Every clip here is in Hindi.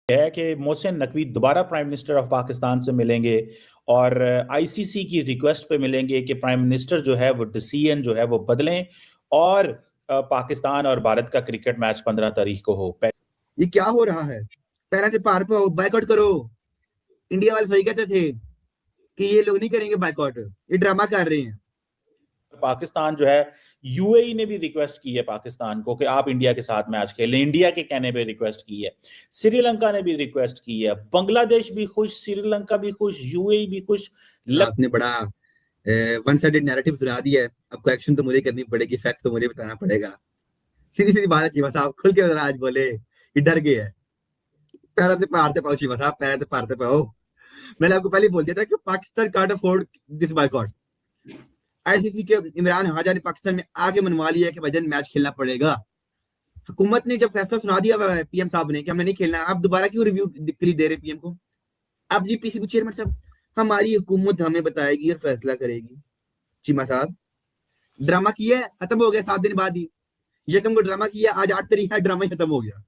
है कि मोहसिन नकवी दोबारा प्राइम मिनिस्टर ऑफ पाकिस्तान से मिलेंगे और आईसीसी की रिक्वेस्ट पे मिलेंगे कि प्राइम मिनिस्टर जो है वो डिसीजन जो है वो बदलें और पाकिस्तान और भारत का क्रिकेट मैच 15 तारीख को हो। ये क्या हो रहा है? पैरा से पार पे बाइकआउट करो। इंडिया वाले सही कहते थे कि ये लोग नहीं करेंगे बाइकआउट, ये ड्रामा कर रहे हैं। पाकिस्तान जो है, यूएई ने भी रिक्वेस्ट की है पाकिस्तान को कि आप इंडिया के साथ मैच खेलें, इंडिया के कहने पे रिक्वेस्ट की है। श्रीलंका ने भी रिक्वेस्ट की है, बांग्लादेश भी खुश, श्रीलंका भी खुश, यूएई भी खुश। आपने बड़ा वन साइडेड नैरेटिव सुना दिया है। अब करेक्शन तो मुझे करनी पड़ेगी, फैक्ट तो मुझे बताना पड़ेगा। सीधी सीधी बात है चीमा साहब, खुल के जरा आज बोले, ये डर गए है। पैरा से पारते पाओ चीमा साहब, पैरा से पारते पाओ। मैंने आपको पहले बोल दिया था कि Pakistan can't afford this boycott. ICC के इमरान हाजा ने पाकिस्तान में आके मनवा लिया कि भाईजान मैच खेलना पड़ेगा। हुकूमत ने जब फैसला सुना दिया पीएम साहब ने कि हमने नहीं खेलना, आप दोबारा क्यों रिव्यू के लिए दे रहे पीएम को? अब जी पीसीबी चेयरमैन साहब, हमारी हुकूमत हमें बताएगी और फैसला करेगी। चीमा साहब, ड्रामा किया है, खत्म हो गया 7 दिन बाद ही। यकम को ड्रामा किया, आज 8 तारीख है, ड्रामा ही खत्म हो गया।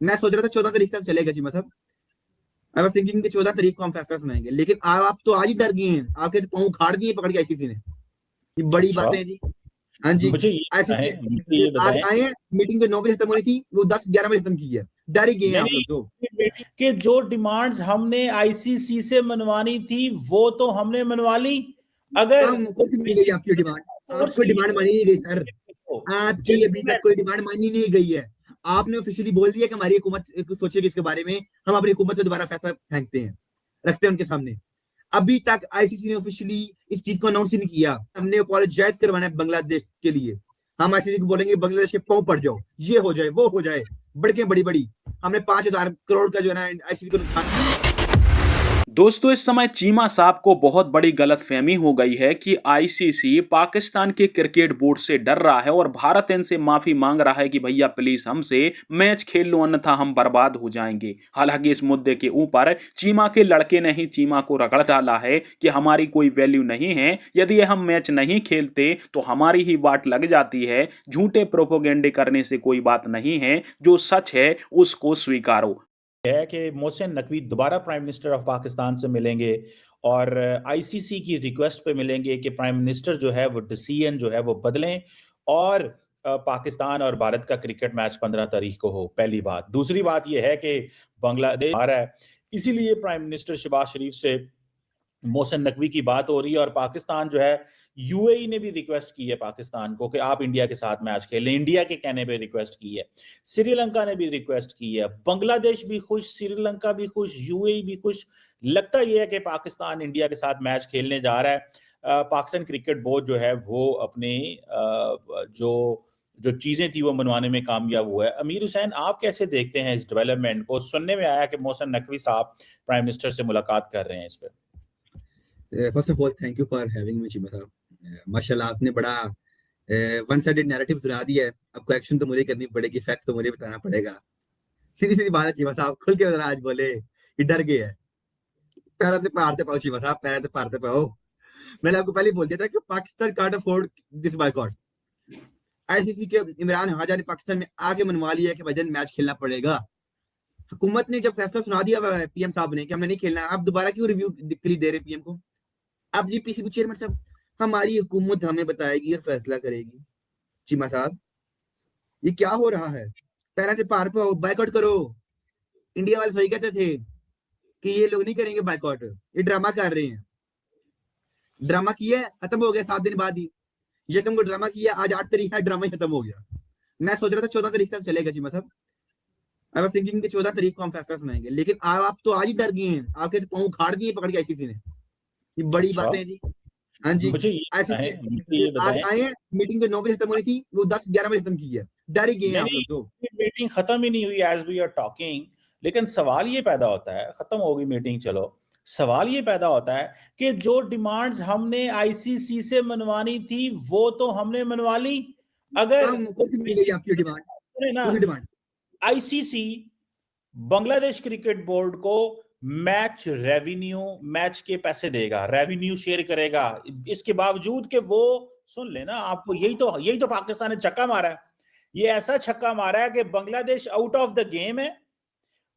मैं सोच रहा था 14 तारीख तक चलेगा चीमा साहब। आई वाज थिंकिंग कि 14 तारीख को हम फैसला सुनाएंगे, लेकिन आप तो आज ही डर गए हैं। आपके तो पाँव उखाड़ दिए पकड़ के आईसीसी ने। ये बड़ी बातें हैं जी। हाँ जी, मुझे आईसीसी ये आज बताएं आए हैं, मीटिंग जो 9 बजे खत्म होनी थी वो 10-11 बजे खत्म की है। डर ही गए हैं नहीं आप नहीं, लोग तो। मीटिंग के जो डिमांड्स हमने आईसीसी से मनवानी थी वो तो हमने मनवा ली। अगर कम कुछ नहीं गई आपकी डिमांड। फोर्स आपकी की डिमांड मानी नहीं गई सर। आपकी अभी तक जेंटलमैन, कोई डिमांड मानी नहीं गई है। आपने ऑफिशियली बोल दिया कि हमारी हुकूमत सोचेगी इसके बारे में, हम अपनी हुकूमत पे दोबारा फैसला फेंकते हैं, रखते हैं उनके सामने। अभी तक आईसीसी ने ऑफिशियली इस चीज को अनाउंस ही नहीं किया। हमने अपोलोजाइज करवाना है बांग्लादेश के लिए। हम आईसीसी को बोलेंगे बांग्लादेश के पांव पड़ जाओ, ये हो जाए वो हो जाए, बड़के बड़ी बड़ी। हमने 5,000 करोड़ का जो है ना आईसीसी को नुकसान। दोस्तों, इस समय चीमा साहब को बहुत बड़ी गलतफहमी हो गई है कि आईसीसी पाकिस्तान के क्रिकेट बोर्ड से डर रहा है और भारत इनसे माफी मांग रहा है कि भैया प्लीज हमसे मैच खेल लो अन्यथा हम बर्बाद हो जाएंगे। हालांकि इस मुद्दे के ऊपर चीमा के लड़के ने ही चीमा को रगड़ डाला है कि हमारी कोई वैल्यू नहीं है, यदि हम मैच नहीं खेलते तो हमारी ही वाट लग जाती है। झूठे प्रोपोगेंडे करने से कोई बात नहीं है, जो सच है उसको स्वीकारो। है कि मोहसिन नकवी दोबारा प्राइम मिनिस्टर ऑफ पाकिस्तान से मिलेंगे और आईसीसी की रिक्वेस्ट पे मिलेंगे कि प्राइम मिनिस्टर जो है वो डिसीजन जो है वो बदलें और पाकिस्तान और भारत का क्रिकेट मैच 15 तारीख को हो। पहली बात। दूसरी बात यह है कि बांग्लादेश आ रहा है, इसीलिए प्राइम मिनिस्टर शहबाज शरीफ से मोहसिन नकवी की बात हो रही है और पाकिस्तान जो है, यूएई ने भी रिक्वेस्ट की है पाकिस्तान को कि आप इंडिया के साथ मैच खेलें, इंडिया के कहने पे रिक्वेस्ट की है। श्रीलंका ने भी रिक्वेस्ट की है, बांग्लादेश भी खुश, श्रीलंका भी खुश, यूएई भी खुश। लगता यह है कि पाकिस्तान इंडिया के साथ मैच खेलने जा रहा है। पाकिस्तान क्रिकेट बोर्ड जो है वो अपने जो जो चीजें थी वो मनवाने में कामयाब हुआ है। अमीर हुसैन, आप कैसे देखते हैं इस डेवलपमेंट को? सुनने में आया कि मोहसिन नकवी साहब प्राइम मिनिस्टर से मुलाकात कर रहे हैं इस पर। First of all thank you for having me Cheema साहब। माशाल्लाह आपने बड़ा वन साइडेड नैरेटिव सुना दिया है। अब करेक्शन तो मुझे करनी पड़ेगी, फैक्ट तो मुझे बताना पड़ेगा। सीधी सीधी बात है चीमा साहब, खुल के जरा आज बोले, ये डर गए है। पैरा से पारते पाओ चीमा साहब, पैरा से पारते पाओ। मैंने आपको पहले बोल दिया था कि Pakistan can't afford this boycott. ICC के इमरान हाजा ने पाकिस्तान में आके मनवा लिया कि भाईजान मैच खेलना पड़ेगा। हुकूमत ने जब फैसला सुना दिया पीएम साहब ने कि हमने नहीं खेलना, आप दोबारा क्यों रिव्यू के लिए दे रहे पीएम को? अब जी पीसीबी चेयरमैन साहब, हमारी हुकूमत हमें बताएगी और फैसला करेगी। चीमा साहब, ये क्या हो रहा है? पैरा से पार पे बाइकआउट करो। इंडिया वाले सही कहते थे कि ये लोग नहीं करेंगे बाइकआउट, ये ड्रामा कर रहे हैं। ड्रामा किया है, खत्म हो गया 7 दिन बाद ही। यकम को ड्रामा किया, आज 8 तारीख है, ड्रामा ही खत्म हो गया। मैं सोच रहा था 14 तारीख तक चलेगा चीमा साहब। आई वाज थिंकिंग कि 14 तारीख को हम फैसला सुनाएंगे, लेकिन आप तो आज ही डर गए हैं। आपके तो पाँव उखाड़ दिए पकड़ के आईसीसी ने। ये बड़ी अच्छा, बातें हैं जी। हाँ जी, मुझे आईसीसी ये आज बताएं। आए हैं, मीटिंग जो 9 बजे खत्म होनी थी वो 10-11 बजे खत्म की है। डर ही गए हैं नहीं आप नहीं, लोग तो। मीटिंग खत्म ही नहीं हुई एज वी आर टॉकिंग। लेकिन सवाल ये पैदा होता है, खत्म हो गई मीटिंग चलो, सवाल ये पैदा होता है कि जो डिमांड्स हमने आईसीसी से मनवानी थी वो तो हमने मनवा ली। अगर कम कुछ नहीं गई आपकी डिमांड। सुने ना, कुछ demand ICC Bangladesh cricket board को मैच रेवेन्यू, मैच के पैसे देगा, रेवेन्यू शेयर करेगा। इसके बावजूद कि वो, सुन लेना, आपको यही तो पाकिस्तान ने छक्का मारा है। ये ऐसा छक्का मारा है कि Bangladesh out of the game है।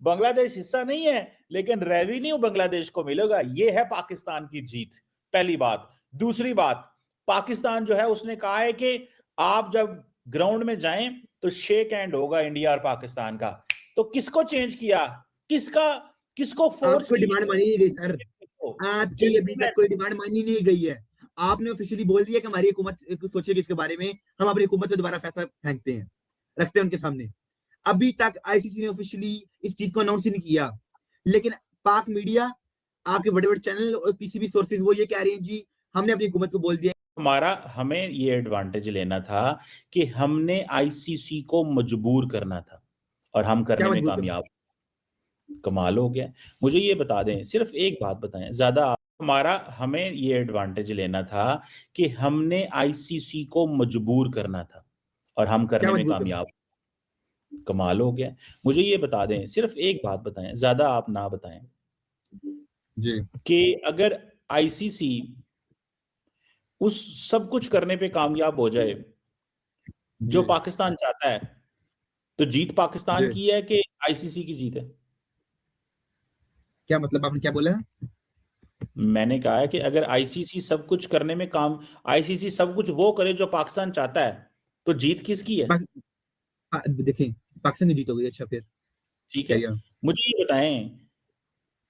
बांग्लादेश हिस्सा नहीं है, लेकिन रेवेन्यू बांग्लादेश को मिलेगा। ये है पाकिस्तान की जीत, पहली बात। दूसरी बात, पाकिस्तान जो है उसने कहा है कि आप जब ग्राउंड में जाएं तो शेक हैंड होगा इंडिया और पाकिस्तान का। तो किसको चेंज किया, किसको फोर्स आपको डिमांड मानी नहीं गई सर, आपकी अभी तक कोई डिमांड मानी नहीं गई है। आपने ऑफिशियली बोल दिया कि हमारी हुकूमत सोचेगी इसके बारे में, हम अपनी हुकूमत पे दोबारा फैसला फेंकते हैं, रखते हैं उनके सामने। अभी तक आईसीसी ने ऑफिशियली इस चीज को अनाउंस ही नहीं किया, लेकिन पाक मीडिया, आपके बड़े बड़े चैनल और पीसीबी सोर्सेज वो ये कह रहे हैं जी हमने अपनी हुकूमत को बोल दिया। हमें ये एडवांटेज लेना था कि हमने आईसीसी को मजबूर करना था और हम करने में कामयाब। कमाल हो गया। मुझे ये बता दें, सिर्फ एक बात बताएं, ज्यादा हमें ये एडवांटेज लेना था कि हमने आईसीसी को मजबूर करना था और हम करने में कामयाब। कमाल हो गया। मुझे ये बता दें, सिर्फ एक बात बताएं, ज्यादा आप ना बताएं जी, कि अगर आईसीसी उस सब कुछ करने पे कामयाब हो जाए जो पाकिस्तान चाहता है, तो जीत पाकिस्तान की है कि आईसीसी की जीत है? क्या मतलब, आपने क्या बोला? मैंने कहा है कि अगर आईसीसी सब कुछ करने में आईसीसी सब कुछ वो करे जो पाकिस्तान चाहता है, तो जीत किसकी है? देखें, पाकिस्तान की जीत हो गई। अच्छा, फिर ठीक है, मुझे ये बताएं,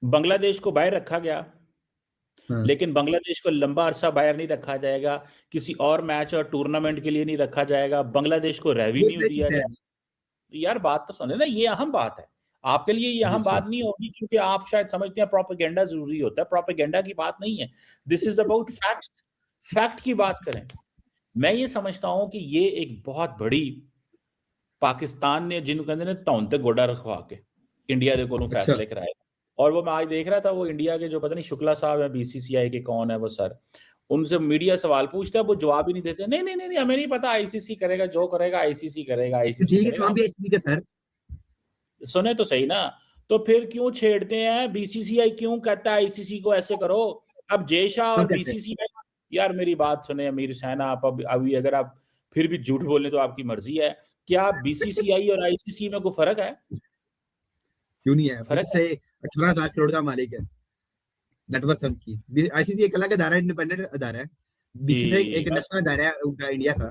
बांग्लादेश को बाहर रखा गया, लेकिन बांग्लादेश को लंबा अरसा बाहर नहीं रखा जाएगा, किसी और मैच और टूर्नामेंट के लिए नहीं रखा जाएगा, बांग्लादेश को रेवेन्यू दिया जाएगा। यार बात तो सुने ना, ये अहम बात है। आपके लिए ये अहम बात नहीं होगी क्योंकि आप शायद समझते हैं प्रोपेगेंडा जरूरी होता है। प्रोपेगेंडा की बात नहीं है, this is about facts. Fact की बात करें, मैं ये समझता हूं कि ये एक बहुत बड़ी पाकिस्तान ने जिनको कहते हैं तौन ते गोडा रखवा के इंडिया के कोलों फैसले कराए। और वो मैं आज देख रहा था, वो इंडिया के जो पता नहीं शुक्ला साहब है बीसीसीआई के, कौन है वो सर, उनसे मीडिया सवाल पूछता है, वो जवाब ही नहीं देते। नहीं नहीं नहीं, हमें नहीं पता, आईसीसी करेगा, जो करेगा आईसीसी करेगा, आईसीसी करेगा। सुने तो सही ना, तो फिर क्यों छेड़ते हैं? बीसीसीआई क्यों कहता है आईसीसी को ऐसे करो? अब जय शाह और बीसीसीआई, यार मेरी बात सुने अमीर हुसैन, आप अभी अगर आप फिर भी झूठ बोले तो आपकी मर्जी है। क्या बीसीसीआई और आईसीसी में कोई फर्क है? क्यों नहीं है? फर्क है। 18,000 करोड़ का मालिक है नेटवर्क की। आईसीसी एक अलग अदारा है, इंडिपेंडेंट अदारा है। बीसीसीआई एक नेशनल अदारा है उनका, इंडिया का।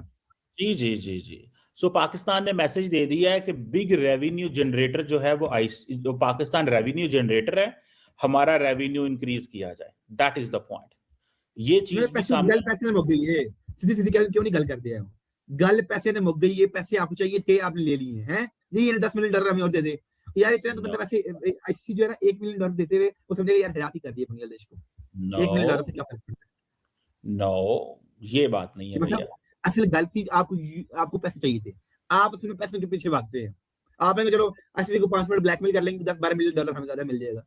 जी जी जी जी। सो पाकिस्तान ने मैसेज दे दिया है कि बिग रेवेन्यू जनरेटर जो है वो जो पाकिस्तान रेवेन्यू जनरेटर है, हमारा रेवेन्यू इंक्रीज किया जाए। That is the point. ये चीज भी सामने, गल पैसे ने मुक गई है। सीधी सीधी क्यों नहीं गल कर दिया? गल पैसे ने मुक गई है। पैसे आपको चाहिए थे, आपने ले लिए हैं। नहीं, ये 10 मिलियन डॉलर हमें और दे दे यार, इतना तो मतलब वैसे आईसीसी जो है ना, 1 मिलियन डॉलर देते हुए वो समझेगा यार हयात ही कर दी है बांग्लादेश को। 1 मिलियन डॉलर से क्या फर्क पड़ता है? नो, ये बात नहीं है भैया। असल गलती, आपको पैसे चाहिए थे, आप उसमें पैसों के पीछे भागते हैं। आपने चलो आईसीसी को 5 मिनट ब्लैकमेल कर लेंगे, 10-12 मिलियन डॉलर हमें ज्यादा मिल जाएगा,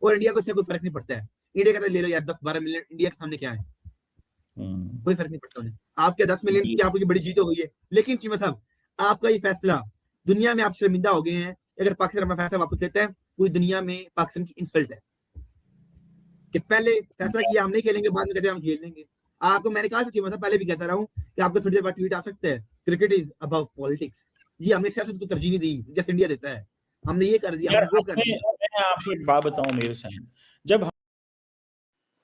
और इंडिया को इससे कोई फर्क नहीं पड़ता है। इंडिया कहता है ले लो यार 10-12 मिलियन, इंडिया के सामने क्या है? कोई फर्क नहीं पड़ता उन्हें। आपके 10 मिलियन की आपकी बड़ी जीत हो गई है। लेकिन चीमा साहब, आपका ये फैसला, दुनिया में आप शर्मिंदा हो गए हैं। अगर पाकिस्तान अपना फैसला वापस लेता है, पूरी दुनिया में पाकिस्तान की इंसल्ट है कि पहले फैसला किया हम नहीं खेलेंगे, बाद में कहते हम खेल लेंगे। आपको मैंने कहा था चीमा साहब, पहले भी कहता रहा हूँ कि आपको थोड़ी देर बाद ट्वीट आ सकता है, क्रिकेट इज अबव पॉलिटिक्स। ये हमने सियासत को तरजीह नहीं दी जैसे इंडिया देता है, हमने ये कर दिया, हमने वो कर दिया। मैं आपको एक बात बताऊं मेरे सामने, जब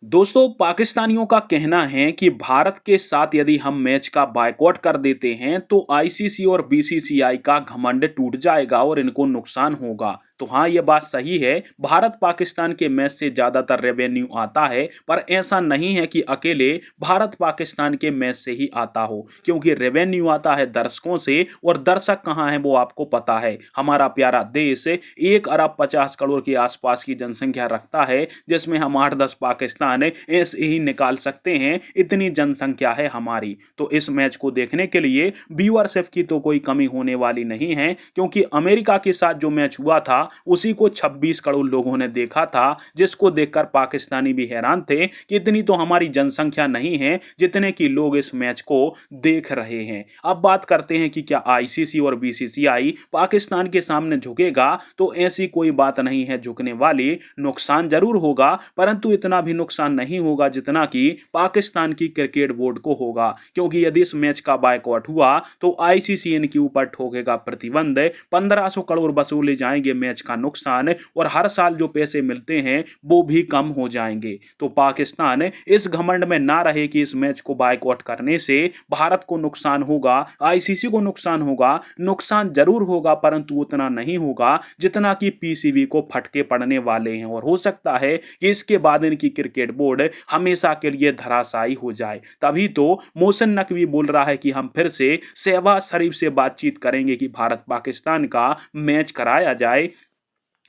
दोस्तों, पाकिस्तानियों का कहना है कि भारत के साथ यदि हम मैच का बायकॉट कर देते हैं तो आईसीसी और बीसीसीआई का घमंड टूट जाएगा और इनको नुकसान होगा। तो हाँ, ये बात सही है, भारत पाकिस्तान के मैच से ज्यादातर रेवेन्यू आता है, पर ऐसा नहीं है कि अकेले भारत पाकिस्तान के मैच से ही आता हो, क्योंकि रेवेन्यू आता है दर्शकों से, और दर्शक कहाँ है वो आपको पता है। हमारा प्यारा देश 1 अरब 50 करोड़ के आसपास की जनसंख्या रखता है, जिसमें हम 8-10 पाकिस्तान ऐसे ही निकाल सकते हैं, इतनी जनसंख्या है हमारी। तो इस मैच को देखने के लिए व्यूअरशिप की तो कोई कमी होने वाली नहीं है, क्योंकि अमेरिका के साथ जो मैच हुआ था उसी को 26 करोड़ लोगों ने देखा था, जिसको देखकर पाकिस्तानी भी हैरान थे कि इतनी तो हमारी जनसंख्या नहीं है जितने कि लोग इस मैच को देख रहे हैं। अब बात करते हैं कि क्या आईसीसी और बीसीसीआई पाकिस्तान के सामने झुकेगा? तो ऐसी कोई बात नहीं है झुकने वाली। नुकसान जरूर होगा, परंतु इतना भी नुकसान नहीं होगा जितना कि पाकिस्तान की क्रिकेट बोर्ड को होगा, क्योंकि यदि इस मैच का बायकॉट हुआ तो आईसीसी इनके ऊपर ठोकेगा प्रतिबंध, 1500 करोड़ वसूले जाएंगे मैच मैच का नुकसान और हर साल जो पैसे मिलते हैं वो भी कम हो जाएंगे। तो पाकिस्तान इस घमंड में ना रहे कि इस मैच को बायकॉट करने से भारत को नुकसान होगा, आईसीसी को नुकसान होगा। नुकसान जरूर होगा परंतु उतना नहीं होगा जितना कि पीसीबी को फटके पड़ने वाले हैं और हो सकता है कि इसके बाद इनकी क्रिकेट बोर्ड हमेशा के लिए धराशायी हो जाए। तभी तो मोहसिन नकवी बोल रहा है कि हम फिर से शहबाज शरीफ से बातचीत करेंगे कि भारत पाकिस्तान का मैच कराया जाए।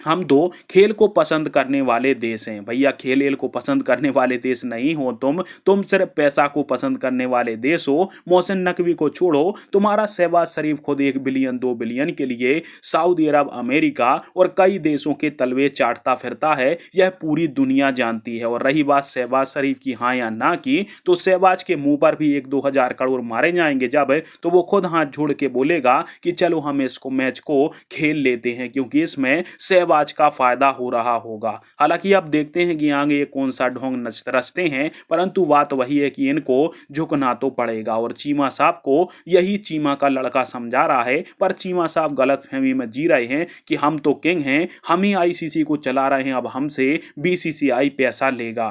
हम तो खेल को पसंद करने वाले देश हैं भैया, खेल को पसंद करने वाले देश नहीं हो तुम सिर्फ पैसा को पसंद करने वाले देश हो। मोहसिन नकवी को छोड़ो, तुम्हारा शहबाज शरीफ खुद 1 बिलियन 2 बिलियन के लिए सऊदी अरब, अमेरिका और कई देशों के तलवे चाटता फिरता है, यह पूरी दुनिया जानती है। और रही बात शहबाज शरीफ की हाँ या ना की, तो शहबाज के मुंह पर भी 1-2 हजार करोड़ मारे जाएंगे जब, तो वो खुद हाथ जोड़ के बोलेगा कि चलो हम इसको मैच को खेल लेते हैं, क्योंकि इसमें शहबाज का फायदा हो रहा होगा। हालांकि अब देखते हैं कि आगे ये कौन सा ढोंग रचते हैं, परंतु बात वही है कि इनको झुकना तो पड़ेगा। और चीमा साहब को यही चीमा का लड़का समझा रहा है, पर चीमा साहब गलतफहमी में जी रहे हैं कि हम तो किंग हैं, हम ही आईसीसी को चला रहे हैं, अब हमसे बीसीसीआई पैसा लेगा।